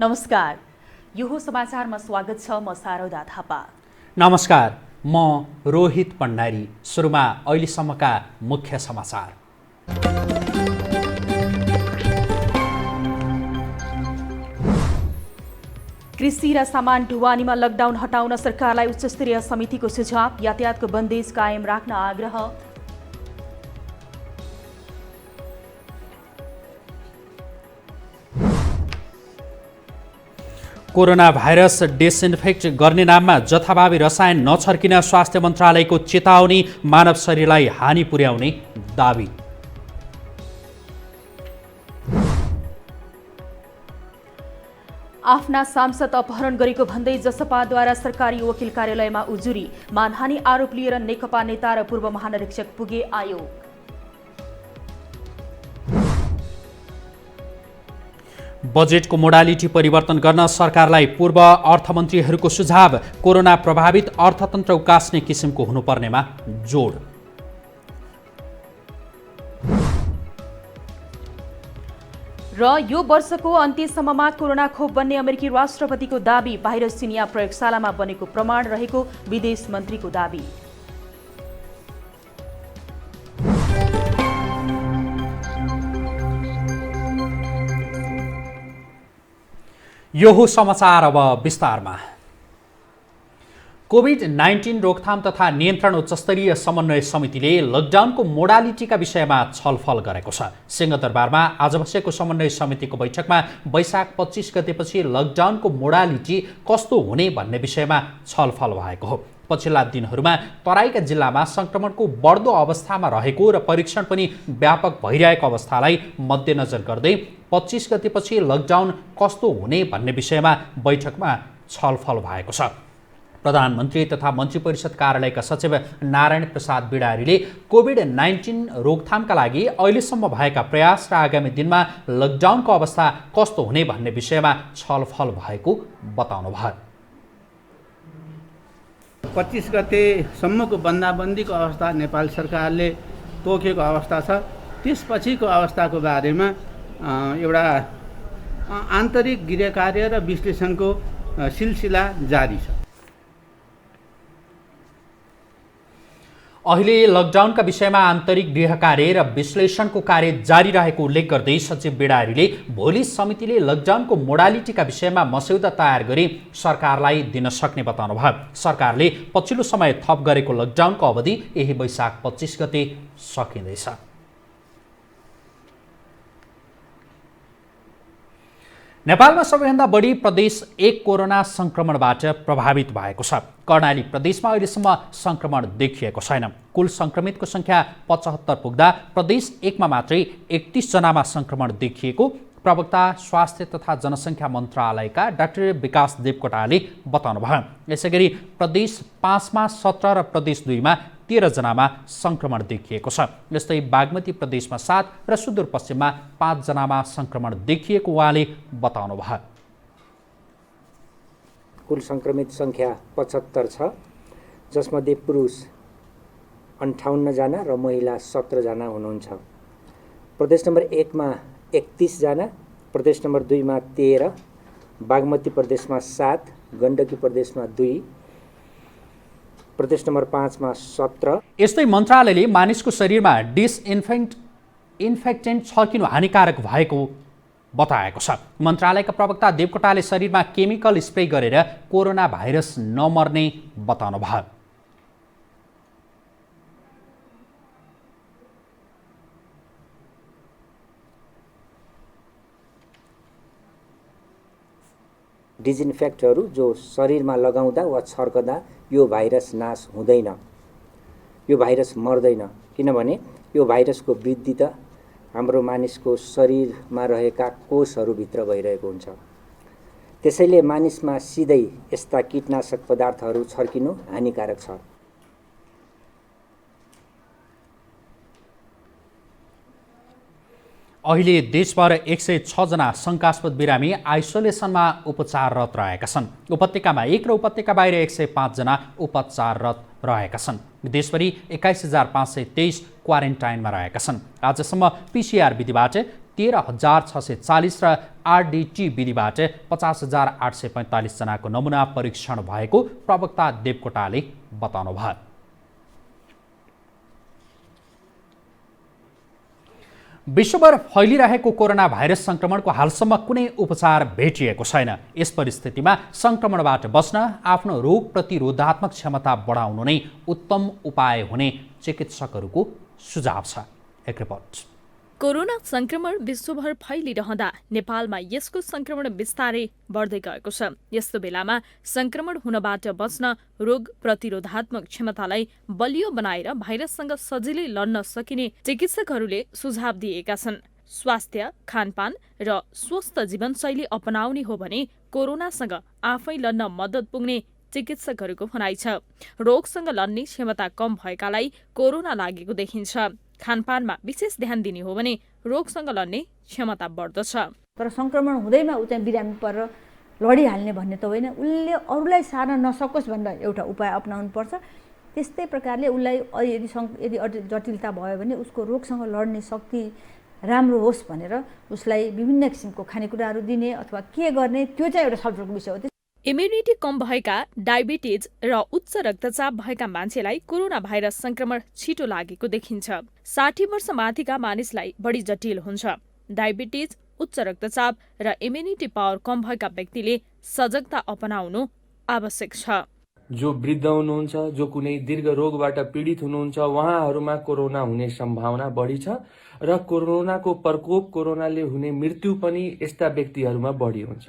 नमस्कार, यो हो समाचारमा स्वागत छ। म शारदा थापा। नमस्कार, म रोहित भण्डारी। सुरुमा अहिलेसम्मका मुख्य समाचार। कृषि र सामान ढुवानीमा लकडाउन हटाउन सरकारलाई उच्चस्तरीय समितिको सुझाव। यातायातको बन्देज कायम राख्न आग्रह। कोरोना भाइरस डिसइन्फेक्ट गर्ने नाममा जथाभावी रसायन नछर्किन स्वास्थ्य मन्त्रालयको चेतावनी। मानव शरीरलाई हानि पुर्याउने दाबी। आफ्ना सांसद अपहरण गरेको भन्दै जसपाद्वारा सरकारी वकिल कार्यालयमा उजुरी। मानहानि आरोप लिएर नेकपा नेता र पूर्व महानिरीक्षक पुगे आयोग। बजेटको मोडालिटी परिवर्तन गर्न सरकारलाई पूर्व अर्थमन्त्रीहरूको सुझाव। कोरोना प्रभावित अर्थतन्त्र उकास्ने किसिमको हुनुपर्नेमा जोड। र यो वर्षको अन्त्यसम्ममा कोरोना खोप बन्ने अमेरिकी राष्ट्रपतिको दाबी। भाइरस चिनिया प्रयोगशालामा बनेको प्रमाण रहेको विदेश मन्त्रीको दाबी। यो हो समाचार, अब विस्तारमा। कोभिड-19 रोकथाम तथा नियन्त्रण उच्चस्तरीय समन्वय समितिले लकडाउनको मोडालिटीका विषयमा छलफल गरेको छ। सिंहदरबारमा आज बसेको समन्वय समितिको बैठकमा वैशाख 25 गतेपछि लकडाउनको मोडालिटी कस्तो हुने भन्ने विषयमा छलफल भएको हो। पछिल्ला दिनहरूमा तराईका जिल्लामा संक्रमणको बढ्दो अवस्थामा रहेको र परीक्षण पनि व्यापक भइरहेको अवस्थालाई मध्यनजर गर्दै 25 गतेपछि लकडाउन कस्तो हुने भन्ने विषयमा बैठकमा छलफल भएको छ। प्रधानमन्त्री तथा मन्त्री परिषद कार्यालयका सचिव नारायण प्रसाद बिडारीले कोभिड-19 रोकथामका लागि अहिलेसम्म भएका प्रयास र आगामी दिनमा लकडाउनको अवस्था कस्तो हुने भन्ने विषयमा छलफल भएको बताउनुभयो। 25 गतेसम्मको बन्दाबन्दीको अवस्था नेपाल सरकारले तोकेको अवस्था छ। त्यसपछिको अवस्थाको बारेमा एउटा आन्तरिक गृहकार्य र विश्लेषणको सिलसिला जारी छ। अहिले लकडाउनका विषयमा आन्तरिक गृहकार्य र विश्लेषणको कार्य जारी रहेको उल्लेख गर्दै सचिव बिडारीले भोलि समितिले लकडाउनको मोडालिटीका विषयमा मस्यौदा तयार गरी सरकारलाई दिन सक्ने बताउनुभयो। सरकारले पछिल्लो समय थप गरेको लकडाउनको अवधि यही वैशाख 25 गते सकिँदैछ। नेपालमा सबैभन्दा बढी प्रदेश 1 कोरोना संक्रमणबाट प्रभावित भएको छ। कर्णाली प्रदेशमा अहिलेसम्म संक्रमण देखिएको छैन। कुल संक्रमितको संख्या 75 पुग्दा प्रदेश 1 मा मात्रै 31 जनामा संक्रमण देखिएको प्रवक्ता स्वास्थ्य तथा जनसङ्ख्या मन्त्रालयका डाक्टर विकास देवकोटाले बताउनुभयो। यसैगरी प्रदेश 5 मा 17 र प्रदेश 2 मा 13 जनामा संक्रमण देखिएको छ। यस्तै बागमती प्रदेशमा 7 र सुदूरपश्चिममा 5 जनामा संक्रमण देखिएको उहाँले बताउनुभयो। कुल संक्रमित संख्या 75 छ, जसमध्ये पुरुष 58 जना र महिला 17 जना हुनुहुन्छ। प्रदेश नम्बर 1 मा 31 जना, प्रदेश नम्बर 2 मा 13, बागमती प्रदेशमा 7, गण्डकी प्रदेशमा 2, प्रदेश नम्बर 5 मा 17। यस्तै मन्त्रालयले मानिसको शरीरमा इन्फेक्टेन्ट छर्किनु हानिकारक भएको बताएको छ। मन्त्रालयका प्रवक्ता देवकोटाले शरीरमा केमिकल स्प्रे गरेर कोरोना भाइरस नमर्ने बताउनुभयो। डिजिन्फेक्टहरू जो शरीरमा लगाउँदा वा छर्कदा यो भाइरस नाश हुँदैन, यो भाइरस मर्दैन, किनभने यो भाइरसको वृद्धि त हाम्रो मानिसको शरीरमा रहेका कोषहरूभित्र भइरहेको हुन्छ। त्यसैले मानिसमा सिधै यस्ता कीटनाशक पदार्थहरू छर्किनु हानिकारक छ। अहिले देशभर 106 जना शङ्कास्पद बिरामी आइसोलेसनमा उपचाररत रहेका छन्। उपत्यकामा 1 र उपत्यका बाहिर 105 जना उपचाररत रहेका छन्। देशभरि 21,523 क्वारेन्टाइनमा रहेका छन्। आजसम्म पिसिआर विधिबाट 13,640 र आरडिटी विधिबाट 50,845 जनाको नमुना परीक्षण भएको प्रवक्ता देवकोटाले बताउनुभयो। विश्वभर फैलिरहेको कोरोना भाइरस सङ्क्रमणको हालसम्म कुनै उपचार भेटिएको छैन। यस परिस्थितिमा सङ्क्रमणबाट बच्न आफ्नो रोग प्रतिरोधात्मक क्षमता बढाउनु नै उत्तम उपाय हुने चिकित्सकहरूको सुझाव छ। एक रिपोर्ट। कोरोना संक्रमण विश्वभर फैलिरहँदा नेपालमा यसको संक्रमण बिस्तारै बढ्दै गएको छ। यस्तो बेलामा संक्रमण हुनबाट बच्न रोग प्रतिरोधात्मक क्षमतालाई बलियो बनाएर भाइरससँग सजिलै लड्न सकिने चिकित्सकहरूले सुझाव दिएका छन्। स्वास्थ्य, खानपान र स्वस्थ जीवनशैली अपनाउने हो भने कोरोनासँग आफै लड्न मद्दत पुग्ने चिकित्सकहरूको भनाइ छ। रोगसँग लड्ने क्षमता कम भएकालाई कोरोना लागेको देखिन्छ। खानपानमा विशेष ध्यान दिने हो भने रोगसँग लड्ने क्षमता बढ्दछ। तर संक्रमण हुँदैमा ऊ चाहिँ बिरामी परेर लडिहाल्ने भन्ने त होइन, उसले अरूलाई सार्न नसकोस् भनेर एउटा उपाय अपनाउनु पर्छ। त्यस्तै प्रकारले उसलाई यदि जटिलता भयो भने उसको रोगसँग लड्ने शक्ति राम्रो होस् भनेर उसलाई विभिन्न किसिमको खानेकुराहरू दिने अथवा के गर्ने त्यो चाहिँ एउटा छलफलको विषय हो। इम्युनिटी कम भएका, डायबिटिज र उच्च रक्तचाप भएका मान्छेलाई कोरोना भाइरस संक्रमण छिटो लागेको देखिन्छ। 60 वर्ष माथिका मानिसलाई बढी जटिल हुन्छ। डायबिटिज, उच्च रक्तचाप र इम्युनिटी पावर कम भएका व्यक्तिले सजगता अपनाउनु आवश्यक छ। जो वृद्ध हुनुहुन्छ, जो कुनै दीर्घ रोगबाट पीडित हुनुहुन्छ, उहाँहरूमा कोरोना हुने सम्भावना बढी छ र कोरोनाको प्रकोप, कोरोनाले हुने मृत्यु पनि यस्ता व्यक्तिहरूमा बढी हुन्छ।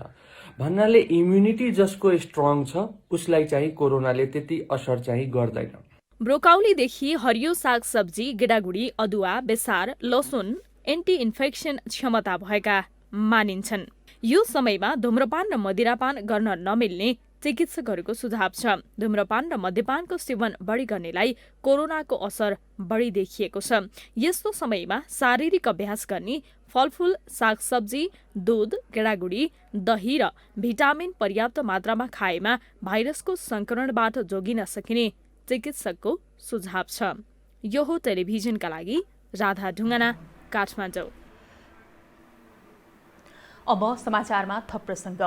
भन्नाले इम्युनिटी जसको स्ट्रङ छ उसलाई चाहिँ कोरोनाले त्यति असर चाहिँ गर्दैन। ब्रोकाउलीदेखि हरियो सागसब्जी, गेडागुडी, अदुवा, बेसार, लसुन एन्टी इन्फेक्सन क्षमता भएका मानिन्छन्। यो समयमा धूम्रपान र मदिरापान गर्न नमिल्ने चिकित्सकहरूको सुझाव छ। धूम्रपान र मद्यपानको सेवन बढी गर्नेलाई कोरोनाको असर बढी देखिएको छ। यस्तो समयमा शारीरिक अभ्यास गर्ने, फलफूल, सागसब्जी, दूध, गेडागुडी, दही र भिटामिन पर्याप्त मात्रामा खाएमा भाइरसको संक्रमणबाट जोगिन सकिने चिकित्सकको सुझाव छ। यो हो टेलिभिजनका लागि राधा ढुङ्गाना, काठमाडौँ। अब समाचारमा थप प्रसङ्ग।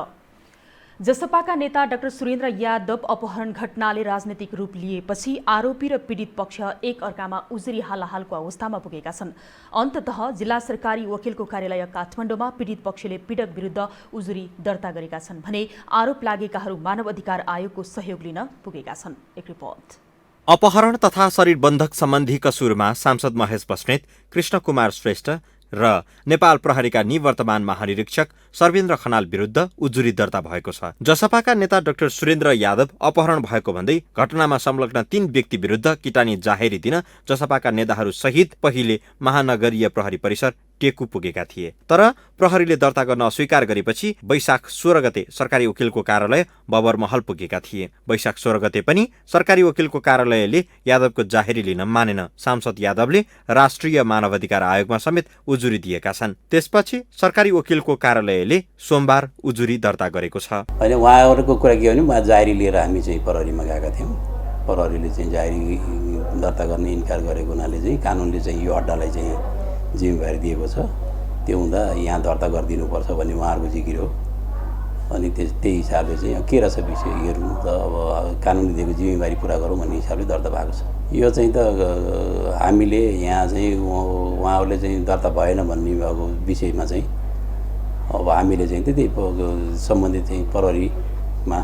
जसपाका नेता डाक्टर सुरेन्द्र यादव अपहरण घटनाले राजनीतिक रूप लिएपछि आरोपी र पीडित पक्ष एक अर्कामा उजुरी हालाहालको अवस्थामा पुगेका छन्। अन्ततः जिल्ला सरकारी वकिलको कार्यालय काठमाडौँमा पीडित पक्षले पीडक विरुद्ध उजुरी दर्ता गरेका छन् भने आरोप लागेकाहरू मानव अधिकार आयोगको सहयोग लिन पुगेका छन्। एक रिपोर्ट। अपहरण तथा शरीर बन्धक सम्बन्धी कसुरमा सांसद महेश बस्नेत, कृष्ण कुमार श्रेष्ठ र नेपाल प्रहरीका निवर्तमान महानिरीक्षक सर्वेन्द्र खनाल विरुद्ध उजुरी दर्ता भएको छ। जसपाका नेता डाक्टर सुरेन्द्र यादव अपहरण भएको भन्दै घटनामा संलग्न 3 व्यक्ति विरुद्ध किटानी जाहेरी दिन जसपाका नेताहरू सहित पहिले महानगरीय प्रहरी परिसर टेकु पुगेका थिए। तर प्रहरीले दर्ता गर्न अस्वीकार गरेपछि वैशाख 16 गते सरकारी वकिलको कार्यालय बबरमहल पुगेका थिए। वैशाख 16 गते पनि सरकारी वकिलको कार्यालयले यादवको जाहेरी लिन मानेन। सांसद यादवले राष्ट्रिय मानवाधिकार आयोगमा समेत उजुरी दिएका छन्। त्यसपछि सरकारी वकिलको कार्यालयले सोमबार उजुरी दर्ता गरेको छ। होइन, उहाँहरूको कुरा के हो भने उहाँ जाहेरी लिएर हामी चाहिँ प्रहरीमा गएका थियौँ। प्रहरीले चाहिँ जाहेरी दर्ता गर्ने इन्कार गरेको हुनाले चाहिँ कानुनले चाहिँ यो अड्डालाई चाहिँ जिम्मेवारी दिएको छ। त्यो हुँदा यहाँ दर्ता गरिदिनुपर्छ भन्ने उहाँहरूको जिकिर हो। अनि त्यही हिसाबले चाहिँ के रहेछ विषय हेर्नु त, अब कानुनले दिएको जिम्मेवारी पुरा गरौँ भन्ने हिसाबले दर्ता भएको छ। यो चाहिँ त हामीले यहाँ चाहिँ उहाँहरूले चाहिँ दर्ता भएन भन्ने अब विषयमा चाहिँ अब हामीले चाहिँ त्यही सम्बन्धित चाहिँ प्रहरीमा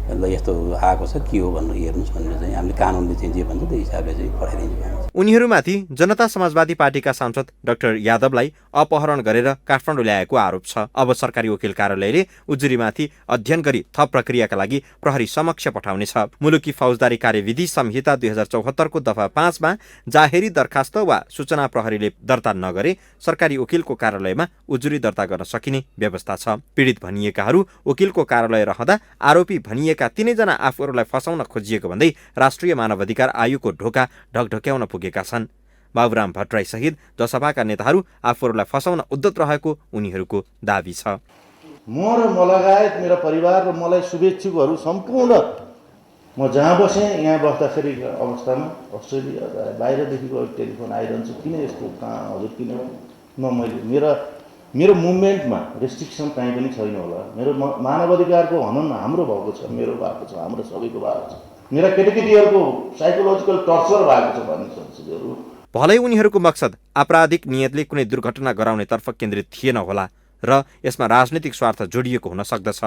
ल यस्तो आएको छ के हो भनेर हेर्नुहोस् भनेर चाहिँ हामीले कानुनले चाहिँ जे भन्छ त्यो हिसाबले चाहिँ पठाइदिन्छौँ। उनीहरूमाथि जनता समाजवादी पार्टीका सांसद डाक्टर यादवलाई अपहरण गरेर काठमाडौँ ल्याएको आरोप छ। अब सरकारी वकिल कार्यालयले उजुरीमाथि अध्ययन गरी थप प्रक्रियाका लागि प्रहरी समक्ष पठाउनेछ। मुलुकी फौजदारी कार्यविधि संहिता 2074 को दफा 5 मा जाहेरी दरखास्त वा सूचना प्रहरीले दर्ता नगरे सरकारी वकिलको कार्यालयमा उजुरी दर्ता गर्न सकिने व्यवस्था छ। पीडित भनिएकाहरू वकिलको कार्यालय रहँदा आरोपी भनिएका 3 जना आफूहरूलाई फसाउन खोजिएको भन्दै राष्ट्रिय मानवाधिकार आयोगको ढोका ढकढक्याउन पुगेका छन्। बाबुराम भट्टराई सहित जसपाका नेताहरू आफूहरूलाई फसाउन उद्यत रहेको उनीहरूको दाबी छ। म र म लगायत मेरो परिवार र मलाई शुभेच्छुकहरू सम्पूर्ण म जहाँ बसेँ यहाँ बस्दाखेरि अवस्थामा अस्ट्रेलिया बाहिरदेखिको टेलिफोन आइरहन्छ, किन यस्तो कहाँ हजुर किन मैले मेरो मुभमेन्टमा रेस्ट्रिक्सन कहीँ पनि छैन होला। मेरो मानव अधिकारको हनन हाम्रो भएको छ, मेरो भएको छ, हाम्रो सबैको भएको छ। मेरा केटाकेटीहरूको साइकोलोजिकल टर्चर भएको छ भन्ने संस्कृतिहरू। भलै उनीहरूको मकसद आपराधिक नियतले कुनै दुर्घटना गराउनेतर्फ केन्द्रित थिएन होला र यसमा राजनीतिक स्वार्थ जोडिएको हुन सक्दछ।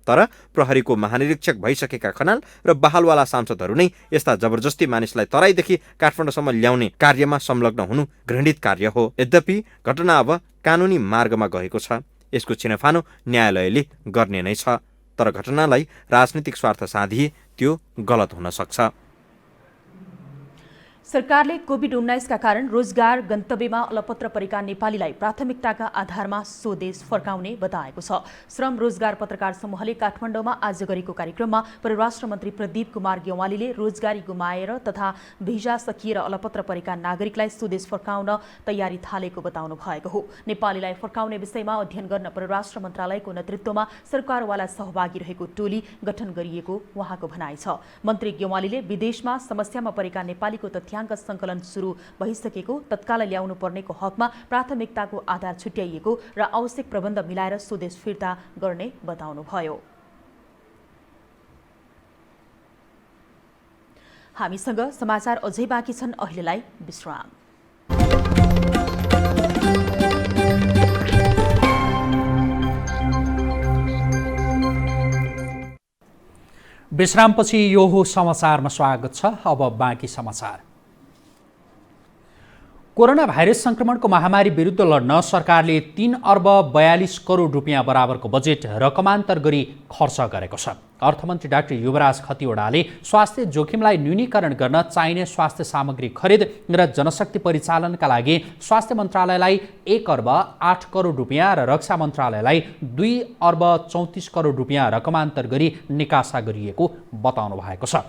तर प्रहरीको महानिरीक्षक भइसकेका खनाल र बहालवाला सांसदहरू नै यस्ता जबरजस्ती मानिसलाई तराईदेखि काठमाडौँसम्म ल्याउने कार्यमा संलग्न हुनु घृणित कार्य हो। यद्यपि घटना अब कानुनी मार्गमा गएको छ, यसको छिनफानो न्यायालयले गर्ने नै छ। तर घटनालाई राजनीतिक स्वार्थ साधिए त्यो गलत हुन सक्छ। सरकारले कोभिड-19 का कारण रोजगार गन्तव्यमा अलपत्र परेका नेपालीलाई प्राथमिकताका आधारमा स्वदेश फर्काउने बताएको छ। श्रम रोजगार पत्रकार समूहले काठमाडौँमा आज गरेको कार्यक्रममा परराष्ट्र मन्त्री प्रदीप कुमार गेवालीले रोजगारी गुमाएर तथा भिजा सकिएर अलपत्र परेका नागरिकलाई स्वदेश फर्काउन तयारी थालेको बताउनु भएको हो। नेपालीलाई फर्काउने विषयमा अध्ययन गर्न परराष्ट्र मन्त्रालयको नेतृत्वमा सरकारवाला सहभागी रहेको टोली गठन गरिएको उहाँको भनाइ छ। मन्त्री गेवालीले विदेशमा समस्यामा परेका नेपालीको तथ्याङ्क संकलन सुरु भइसकेको, तत्काल ल्याउनु पर्नेको हकमा प्राथमिकताको आधार छुट्याइएको र आवश्यक प्रबन्ध मिलाएर स्वदेश फिर्ता गर्ने बताउनुभयो। हामीसँग समाचार अझै बाँकी छन्, अहिलेलाई विश्राम। विश्रामपछि यो हो समाचारमा स्वागत छ। अब बाँकी समाचार। कोरोना भाइरस संक्रमणको महामारी विरुद्ध लड्न सरकारले 3 अर्ब 42 करोड रुपियाँ बराबरको बजेट रकमान्तर गरी खर्च गरेको छ। अर्थमन्त्री डाक्टर युवराज खतिवड़ाले स्वास्थ्य जोखिमलाई न्यूनीकरण गर्न चाहिने स्वास्थ्य सामग्री खरिद र जनशक्ति परिचालनका लागि स्वास्थ्य मन्त्रालयलाई 1 अर्ब 8 करोड रुपियाँ र रक्षा मन्त्रालयलाई 2 अर्ब 34 करोड रुपियाँ रकमान्तर गरी निकासा गरिएको बताउनु भएको छ।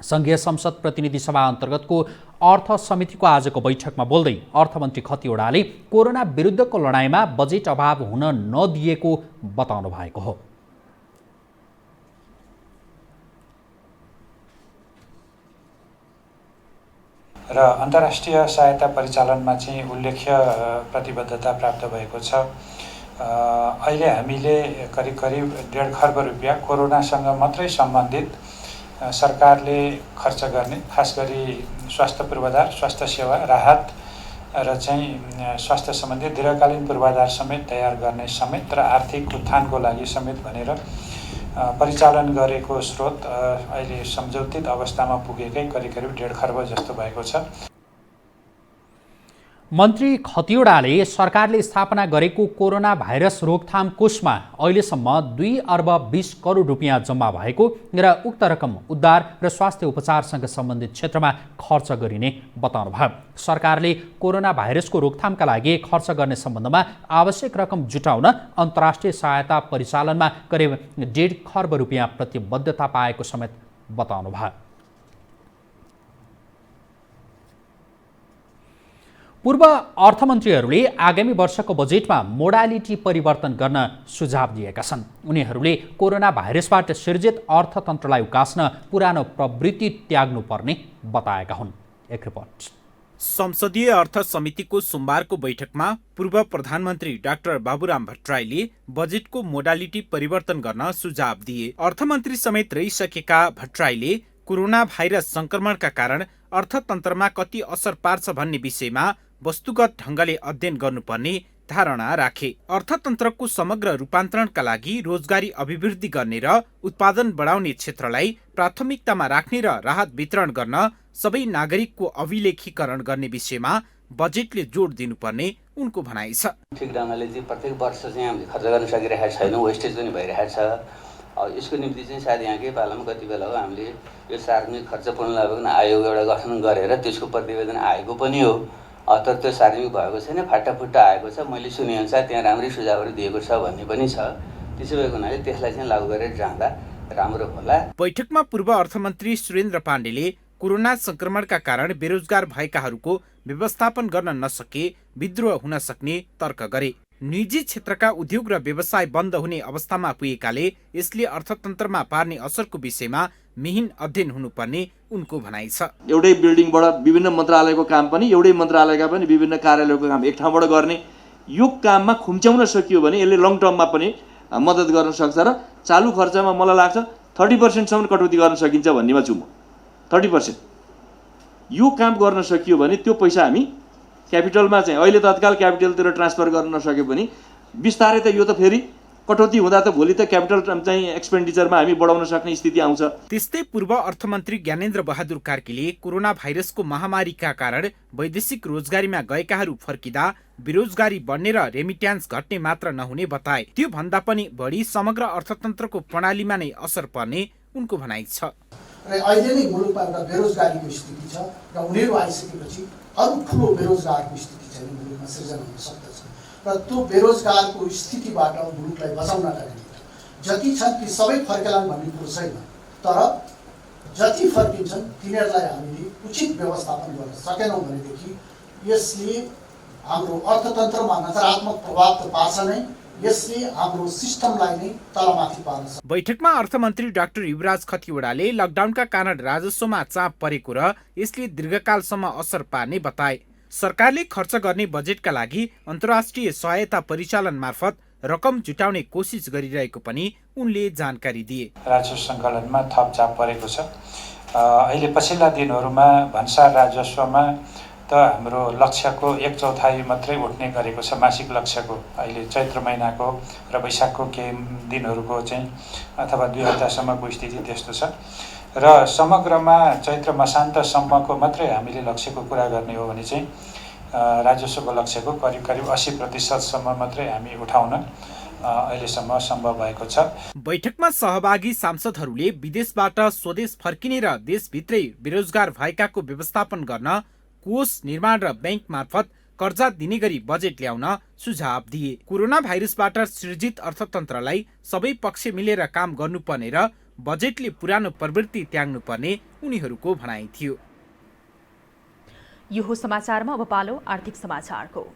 संघीय संसद प्रतिनिधि सभा अन्तर्गतको अर्थ समितिको आजको बैठकमा बोल्दै अर्थमन्त्री खतिवड़ाले कोरोना विरुद्धको लडाईँमा बजेट अभाव हुन नदिएको बताउनु भएको हो। र अन्तर्राष्ट्रिय सहायता परिचालनमा चाहिँ उल्लेख्य प्रतिबद्धता प्राप्त भएको छ। अहिले हामीले करिब 1.5 खर्ब रुपियाँ कोरोनासँग मात्रै सम्बन्धित सरकारले खर्च गर्ने, खास गरी स्वास्थ्य पूर्वाधार, स्वास्थ्य सेवा, राहत र चाहिँ स्वास्थ्य सम्बन्धी दीर्घकालीन पूर्वाधार समेत तयार गर्ने समेत र आर्थिक उत्थानको लागि समेत भनेर परिचालन गरेको स्रोत अहिले सम्झौतित अवस्थामा पुगेकै करिब 1.5 खर्ब जस्तो भएको छ। मन्त्री खतिवड़ाले सरकारले स्थापना गरेको कोरोना भाइरस रोकथाम कोषमा अहिलेसम्म 2 अर्ब 20 करोड रुपियाँ जम्मा भएको र उक्त रकम उद्धार र स्वास्थ्य उपचारसँग सम्बन्धित क्षेत्रमा खर्च गरिने बताउनुभयो। सरकारले कोरोना भाइरसको रोकथामका लागि खर्च गर्ने सम्बन्धमा आवश्यक रकम जुटाउन अन्तर्राष्ट्रिय सहायता परिचालनमा करिब 1.5 खर्ब रुपियाँ प्रतिबद्धता पाएको समेत बताउनुभयो। पूर्व अर्थमन्त्रीहरूले आगामी वर्षको बजेटमा मोडालिटी परिवर्तन गर्न सुझाव दिएका छन्। उनीहरूले कोरोना भाइरसबाट सिर्जित अर्थतन्त्रलाई उकास्न पुरानो प्रवृत्ति त्याग्नुपर्ने बताएका हुन्। एक रिपोर्ट। संसदीय अर्थ समितिको सोमबारको बैठकमा पूर्व प्रधानमन्त्री डाक्टर बाबुराम भट्टराईले बजेटको मोडालिटी परिवर्तन गर्न सुझाव दिए। अर्थमन्त्री समेत रहिसकेका भट्टराईले कोरोना भाइरस संक्रमणका कारण अर्थतन्त्रमा कति असर पार्छ भन्ने विषयमा वस्तुगत ढंगले अध्ययन गर्नुपर्ने धारणा राखे। अर्थतन्त्रको समग्र रूपान्तरणका लागि रोजगारी अभिवृद्धि गर्ने र उत्पादन बढाउने क्षेत्रलाई प्राथमिकतामा राख्ने र राहत वितरण गर्न सबै नागरिकको अभिलेखीकरण गर्ने विषयमा बजेटले जोड दिनुपर्ने उनको भनाइ छ। ठिक ढंगले चाहिँ प्रत्येक वर्ष चाहिँ हामीले खर्च गर्न सकिरहेका छैनौँ, वेस्टेज पनि भइरहेको छ। यसको निम्ति चाहिँ सायद यहाँकै पालामा कति बेला हो हामीले यो सार्वजनिक खर्च पुनर्लाभन आयोग एउटा गठन गरेर त्यसको प्रतिवेदन आएको पनि हो, तर त्यो सार्वजनिक भएको छैन, फाटाफुट्टा आएको छ। मैले सुनेअनुसार त्यहाँ राम्रै सुझावहरू दिएको छ भन्ने पनि छ। त्यसो भएको हुनाले त्यसलाई चाहिँ लागू गरेर जाँदा राम्रो होला। बैठकमा पूर्व अर्थमन्त्री सुरेन्द्र पाण्डेले कोरोना संक्रमणका कारण बेरोजगार भएकाहरूको व्यवस्थापन गर्न नसके विद्रोह हुन सक्ने तर्क गरे। निजी क्षेत्रका उद्योग र व्यवसाय बन्द हुने अवस्थामा पुगेकाले यसले अर्थतन्त्रमा पार्ने असरको विषयमा मिहिन अध्ययन हुनुपर्ने उनको भनाइ छ। एउटै बिल्डिङबाट विभिन्न मन्त्रालयको काम पनि एउटै मन्त्रालयका पनि विभिन्न कार्यालयको काम एक ठाउँबाट गर्ने यो काममा खुम्च्याउन सकियो भने यसले लङ टर्ममा पनि मद्दत गर्न सक्छ र चालु खर्चमा मलाई लाग्छ 30% कटौती गर्न सकिन्छ भन्नेमा छु म। 30% यो काम गर्न सकियो भने त्यो पैसा हामी क्यापिटलमा चाहिँ अहिले तत्काल क्यापिटलतिर ट्रान्सफर गर्न नसके पनि बिस्तारै त यो त फेरि कटौती हुँदा त भोलि त क्यापिटल चाहिँ एक्सपेन्डिचरमा हामी बढाउन सक्ने स्थिति आउँछ। त्यस्तै पूर्व अर्थमन्त्री ज्ञानेन्द्र बहादुर कार्कीले कोरोना भाइरसको महामारीका कारण वैदेशिक रोजगारीमा गएकाहरू फर्किँदा बेरोजगारी बढ्ने र रेमिट्यान्स घट्ने मात्र नहुने बताए। त्यो भन्दा पनि बढी समग्र अर्थतन्त्रको प्रणालीमा नै असर पर्ने उनको भनाइ छ। र अहिले नै मुलुकमा एउटा बेरोजगारीको स्थिति छ र उनीहरू आइसकेपछि अरू ठुलो बेरोजगारको स्थिति चाहिँ मुलुकमा सृजना हुन सक्दछ र त्यो बेरोजगारको स्थितिबाट मुलुकलाई बचाउनका लागि जति छन् ती सबै फर्केलान् भन्ने कुरो छैन, तर जति फर्किन्छन् तिनीहरूलाई हामीले उचित व्यवस्थापन गर्न सकेनौँ भनेदेखि यसले हाम्रो अर्थतन्त्रमा नकारात्मक प्रभाव त पार्छ नै, यसले हाम्रो सिस्टमलाई नै तलमाथि पार्छ। बैठकमा अर्थमन्त्री डाक्टर युवराज खतिवडाले लकडाउनका कारण राजस्वमा चाप परेको र यसले दीर्घकालसम्म असर पार्ने बताए। सरकारले खर्च गर्ने बजेटका लागि अन्तर्राष्ट्रिय सहायता परिचालन मार्फत रकम जुटाउने कोसिस गरिरहेको पनि उनले जानकारी दिए। राजस्व सङ्कलनमा थप चाप परेको छ। अहिले पछिल्ला दिनहरूमा भन्सार राजस्वमा त हाम्रो लक्ष्यको 1/4 मात्रै उठ्ने गरेको छ, मासिक लक्ष्यको। अहिले चैत्र महिनाको र वैशाखको केही दिनहरूको चाहिँ अथवा 2 हप्तासम्मको स्थिति त्यस्तो छ र समग्रमा चैत्र मसान्तसम्मको मात्रै हामीले लक्ष्यको कुरा गर्ने हो भने चाहिँ राजस्वको लक्ष्यको करिब 80% मात्रै हामी उठाउन अहिलेसम्म सम्भव भएको छ। बैठकमा सहभागी सांसदहरूले विदेशबाट स्वदेश फर्किने र देशभित्रै बेरोजगार भएकाको व्यवस्थापन गर्न कोष निर्माण र बैंक मार्फत कर्जा दिने गरी बजेट ल्याउन सुझाव दिए। कोरोना भाइरसबाट सृजित अर्थतन्त्रलाई सबै पक्ष मिलेर काम गर्नुपर्ने र बजेटले पुरानो प्रवृत्ति त्याग्नुपर्ने उनीहरूको भनाइ थियो। यो समाचारमा अब पालो आर्थिक समाचारको।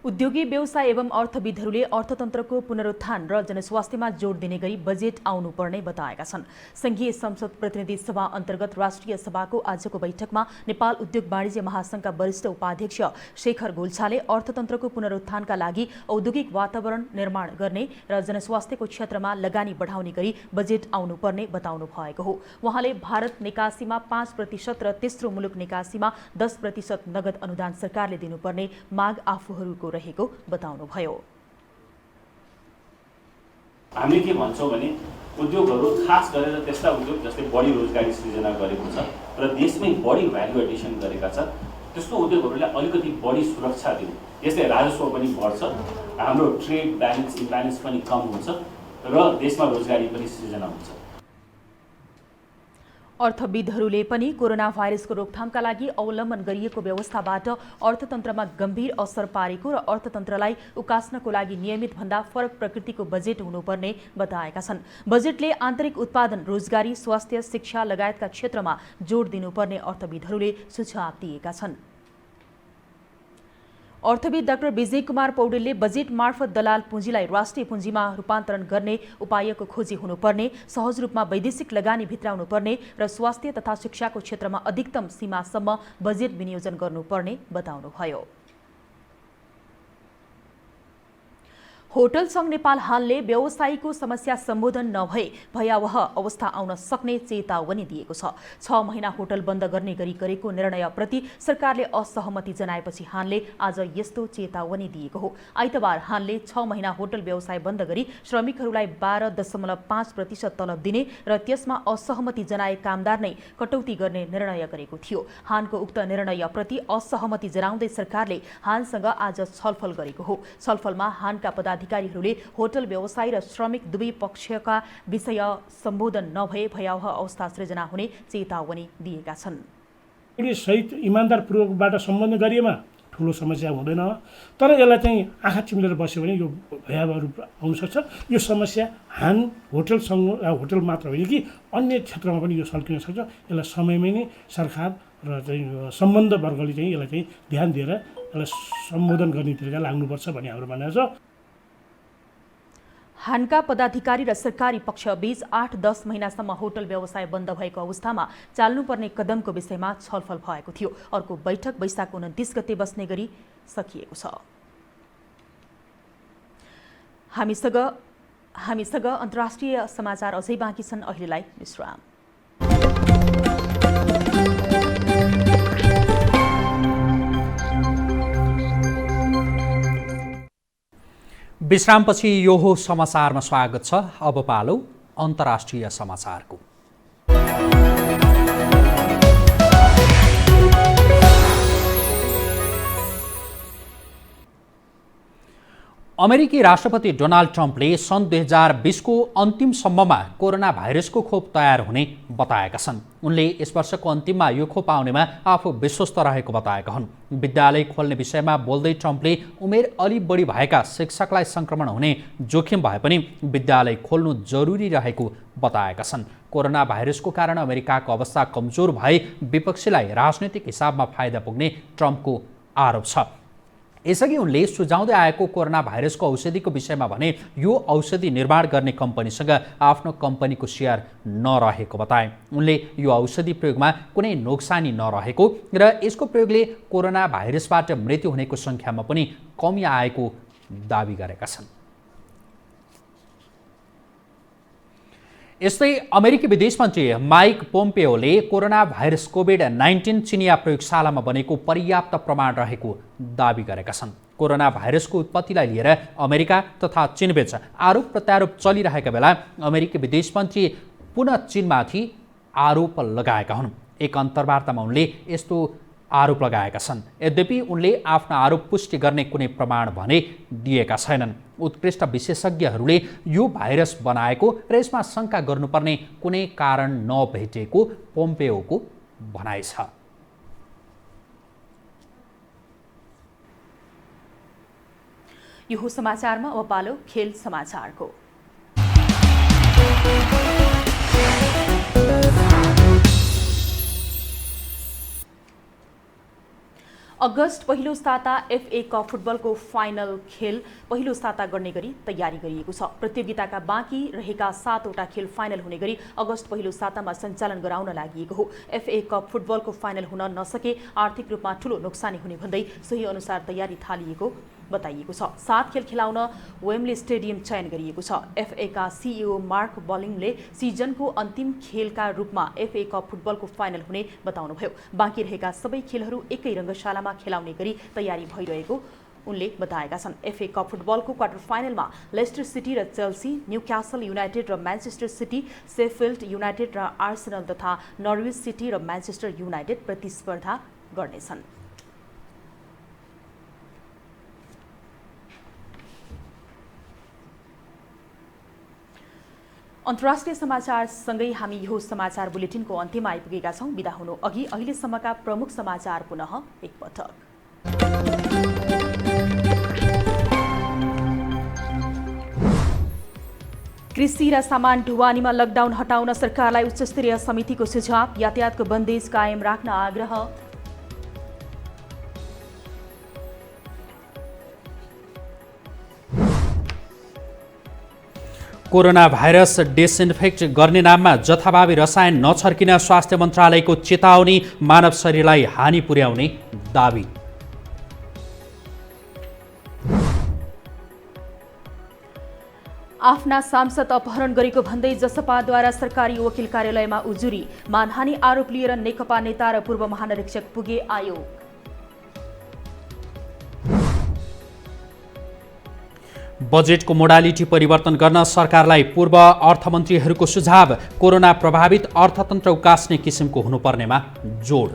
उद्योगी व्यवसाय एवं अर्थविदहरूले अर्थतन्त्रको पुनरुत्थान र जनस्वास्थ्यमा जोड दिने गरी बजेट आउनुपर्ने बताएका छन्। संघीय संसद प्रतिनिधि सभा अन्तर्गत राष्ट्रिय सभाको आजको बैठकमा नेपाल उद्योग वाणिज्य महासंघका वरिष्ठ उपाध्यक्ष शेखर गोल्छाले अर्थतन्त्रको पुनरुत्थानका लागि औद्योगिक वातावरण निर्माण गर्ने र जनस्वास्थ्यको क्षेत्रमा लगानी बढाउने गरी बजेट आउनुपर्ने बताउनु भएको हो। उहाँले भारत निकासीमा 5% र तेस्रो मुलुक निकासीमा 10% नगद अनुदान सरकारले दिनुपर्ने माग आफूहरूको रहेको बताउनुभयो। हामी के भन्छौँ भने उद्योगहरू खास गरेर त्यस्ता उद्योग जसले बढी रोजगारी सृजना गरेको छ र देशमै बढी भ्यालु एडिसन गरेका छ त्यस्तो उद्योगहरूलाई अलिकति बढी सुरक्षा दिउँ। यसले राजस्व पनि बढ्छ, हाम्रो ट्रेड ब्यालेन्स इम्ब्यालेन्स पनि कम हुन्छ र देशमा रोजगारी पनि सृजना हुन्छ। अर्थविदहरूले पनि कोरोना भाइरसको रोकथामका लागि अवलम्बन गरिएको व्यवस्थाबाट अर्थतन्त्रमा गम्भीर असर पारेको र अर्थतन्त्रलाई उकास्नको लागि नियमित भन्दा फरक प्रकृतिको बजेट हुनुपर्ने बताएका छन्। बजेटले आन्तरिक उत्पादन, रोजगारी, स्वास्थ्य, शिक्षा लगायतका क्षेत्रमा जोड दिनुपर्ने अर्थविदहरूले सुझाव दिएका छन्। अर्थविद डाक्टर विजय कुमार पौडेलले बजेट मार्फत दलाल पुँजीलाई राष्ट्रिय पुँजीमा रूपान्तरण गर्ने उपायको खोजी हुनुपर्ने, सहज रूपमा वैदेशिक लगानी भित्राउनुपर्ने र स्वास्थ्य तथा शिक्षाको क्षेत्रमा अधिकतम सीमासम्म बजेट विनियोजन गर्नुपर्ने बताउनुभयो। होटल संघ नेपाल हालले व्यवसायीको समस्या सम्बोधन नभए भयावह अवस्था आउन सक्ने चेतावनी दिएको छ। 6 महिना होटल बन्द गर्ने गरी गरेको निर्णयप्रति सरकारले असहमति जनाएपछि हानले आज यस्तो चेतावनी दिएको हो। आइतबार हानले 6 महिना होटल व्यवसाय बन्द गरी श्रमिकहरूलाई 12.5% तलब दिने र त्यसमा असहमति जनाए कामदार नै कटौती गर्ने निर्णय गरेको थियो। हानको उक्त निर्णयप्रति असहमति जनाउँदै सरकारले हानसँग आज छलफल गरेको हो। छलफलमा हानका पदाधिकारीहरूले होटल व्यवसायी र श्रमिक दुवै पक्षका विषय सम्बोधन नभए भयावह अवस्था सृजना हुने चेतावनी दिएका छन्। सहित इमानदारपूर्वकबाट सम्बोधन गरिएमा ठुलो समस्या हुँदैन। तर यसलाई चाहिँ आँखा चिम्लेर बस्यो भने यो भयावह रूप आउनसक्छ। यो समस्या होटल मात्र होइन कि अन्य क्षेत्रमा पनि यो सल्किन सक्छ। यसलाई समयमै नै सरकार र चाहिँ सम्बन्ध वर्गले चाहिँ यसलाई चाहिँ ध्यान दिएर यसलाई सम्बोधन गर्नेतिर लाग्नुपर्छ भन्ने हाम्रो मान्य छ। हानका पदाधिकारी र सरकारी पक्षबीच 8-10 महिनासम्म होटल व्यवसाय बन्द भएको अवस्थामा चाल्नुपर्ने कदमको विषयमा छलफल भएको थियो। अर्को बैठक वैशाख 29 गते बस्ने गरी सकिएको छ। हामीसँग अन्तर्राष्ट्रिय समाचार अझै बाँकी छन्। अहिलेलाई विश्राम। विश्रामपछि यो हो समाचारमा स्वागत छ। अब पालो अन्तर्राष्ट्रिय समाचारको। अमेरिकी राष्ट्रपति डोनाल्ड ट्रम्पले सन् 2020 को अन्तिमसम्ममा कोरोना भाइरसको खोप तयार हुने बताएका छन्। उनले यस वर्षको अन्तिममा यो खोप आउनेमा आफू विश्वस्त रहेको बताएका हुन्। विद्यालय खोल्ने विषयमा बोल्दै ट्रम्पले उमेर अलि बढी भएका शिक्षकलाई संक्रमण हुने जोखिम भए पनि विद्यालय खोल्नु जरुरी रहेको बताएका छन्। कोरोना भाइरसको कारण अमेरिकाको अवस्था कमजोर भए विपक्षीलाई राजनैतिक हिसाबमा फाइदा पुग्ने ट्रम्पको आरोप छ। यसअघि उनले सुझाउँदै आएको कोरोना भाइरसको औषधिको विषयमा भने यो औषधि निर्माण गर्ने कम्पनीसँग आफ्नो कम्पनीको सेयर नरहेको बताए। उनले यो औषधि प्रयोगमा कुनै नोक्सानी नरहेको र यसको प्रयोगले कोरोना भाइरसबाट मृत्यु हुनेको सङ्ख्यामा पनि कमी आएको दावी गरेका छन्। यस्तै अमेरिकी विदेश मन्त्री माइक पोम्पेओले कोरोना भाइरस कोभिड-19 चिनिया प्रयोगशालामा बनेको पर्याप्त प्रमाण रहेको दावी गरेका छन्। कोरोना भाइरसको उत्पत्तिलाई लिएर अमेरिका तथा चीनबीच आरोप प्रत्यारोप चलिरहेका बेला अमेरिकी विदेश मन्त्री पुनः चीनमाथि आरोप लगाएका हुन्। एक अन्तर्वार्तामा उनले यस्तो आरोप लगाएका छन्। यद्यपि उनले आफ्नो आरोप पुष्टि गर्ने कुनै प्रमाण भने दिएका छैनन्। उत्कृष्ट विशेषज्ञहरूले यो भाइरस बनाएको र यसमा शङ्का गर्नुपर्ने कुनै कारण नभेटेको पोम्पेओको भनाइ छ। यो समाचारमा अब पालो खेल समाचारको। अगस्त पहिलो साता FA कप फुटबलको फाइनल खेल पहिलो साता गर्ने गरी तयारी गरिएको छ। प्रतियोगिताका बाँकी रहेका 7वटा खेल फाइनल हुने गरी अगस्त पहिलो सातामा सञ्चालन गराउन लागि हो। FA कप फुटबलको फाइनल हुन नसके आर्थिक रूपमा ठूलो नोक्सानी हुने भन्दै सोही अनुसार तयारी थालिएको बताइएको छ। 7 खेल खेलाउन वेम्बली स्टेडियम चयन गरिएको छ। FA का CEO मार्क बलिङले सिजनको अन्तिम खेलका रूपमा FA कप फुटबलको फाइनल हुने बताउनुभयो। बाँकी रहेका सबै खेलहरू एकै रङ्गशालामा खेलाउने गरी तयारी भइरहेको उनले बताएका छन्। FA कप फुटबलको क्वार्टर फाइनलमा लेस्टर सिटी र चेल्सी, न्यूक्यासल युनाइटेड र म्यानचेस्टर सिटी, शेफिल्ड युनाइटेड र आर्सेनल तथा नर्विच सिटी र म्यानचेस्टर युनाइटेड प्रतिस्पर्धा गर्नेछन्। अन्तर्राष्ट्रिय समाचारसँगै हामी यो समाचार बुलेटिनको अन्त्यमा आइपुगेका छौँ। बिदा हुनु अघि अहिलेसम्मका प्रमुख समाचार पुनः एकपटक। कृषि र सामान ढुवानीमा लकडाउन हटाउन सरकारलाई उच्चस्तरीय समितिको सुझाव। यातायातको बन्देज कायम राख्न आग्रह। कोरोना भाइरस डिसइन्फेक्ट गर्ने नाममा जथाभावी रसायन नछर्किन स्वास्थ्य मन्त्रालयको चेतावनी। मानव शरीरलाई हानि पुर्याउने दावी। आफ्ना सांसद अपहरण गरेको भन्दै जसपाद्वारा सरकारी वकिल कार्यालयमा उजुरी। मानहानि आरोप लिएर नेकपा नेता र पूर्व महानिरीक्षक पुगे आयोग। बजेटको मोडालिटी परिवर्तन गर्न सरकारलाई पूर्व अर्थमन्त्रीहरूको सुझाव। कोरोना प्रभावित अर्थतन्त्र उकास्ने किसिमको हुनुपर्नेमा जोड।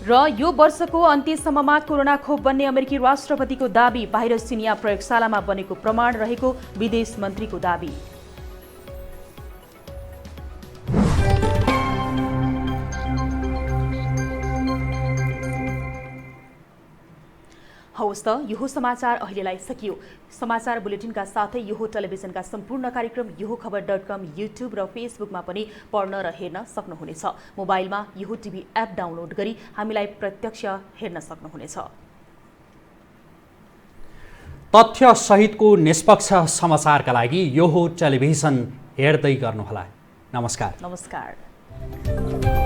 र यो वर्षको अन्त्यसम्ममा कोरोना खोप बन्ने अमेरिकी राष्ट्रपतिको दावी। भाइरस चिनिया प्रयोगशालामा बनेको प्रमाण रहेको विदेश मन्त्रीको दावी। हवस् त यो समाचार अहिलेलाई सकियो। समाचार बुलेटिनका साथै यो टेलिभिजनका सम्पूर्ण कार्यक्रम yohokhबर.com, युट्युब र फेसबुकमा पनि पढ्न र हेर्न सक्नुहुनेछ। मोबाइलमा यो टिभी एप डाउनलोड गरी हामीलाई प्रत्यक्ष हेर्न सक्नुहुनेछ। तथ्य सहितको निष्पक्ष समाचारका लागि यो टेलिभिजन हेर्दै गर्नुहोला। नमस्कार। नमस्कार।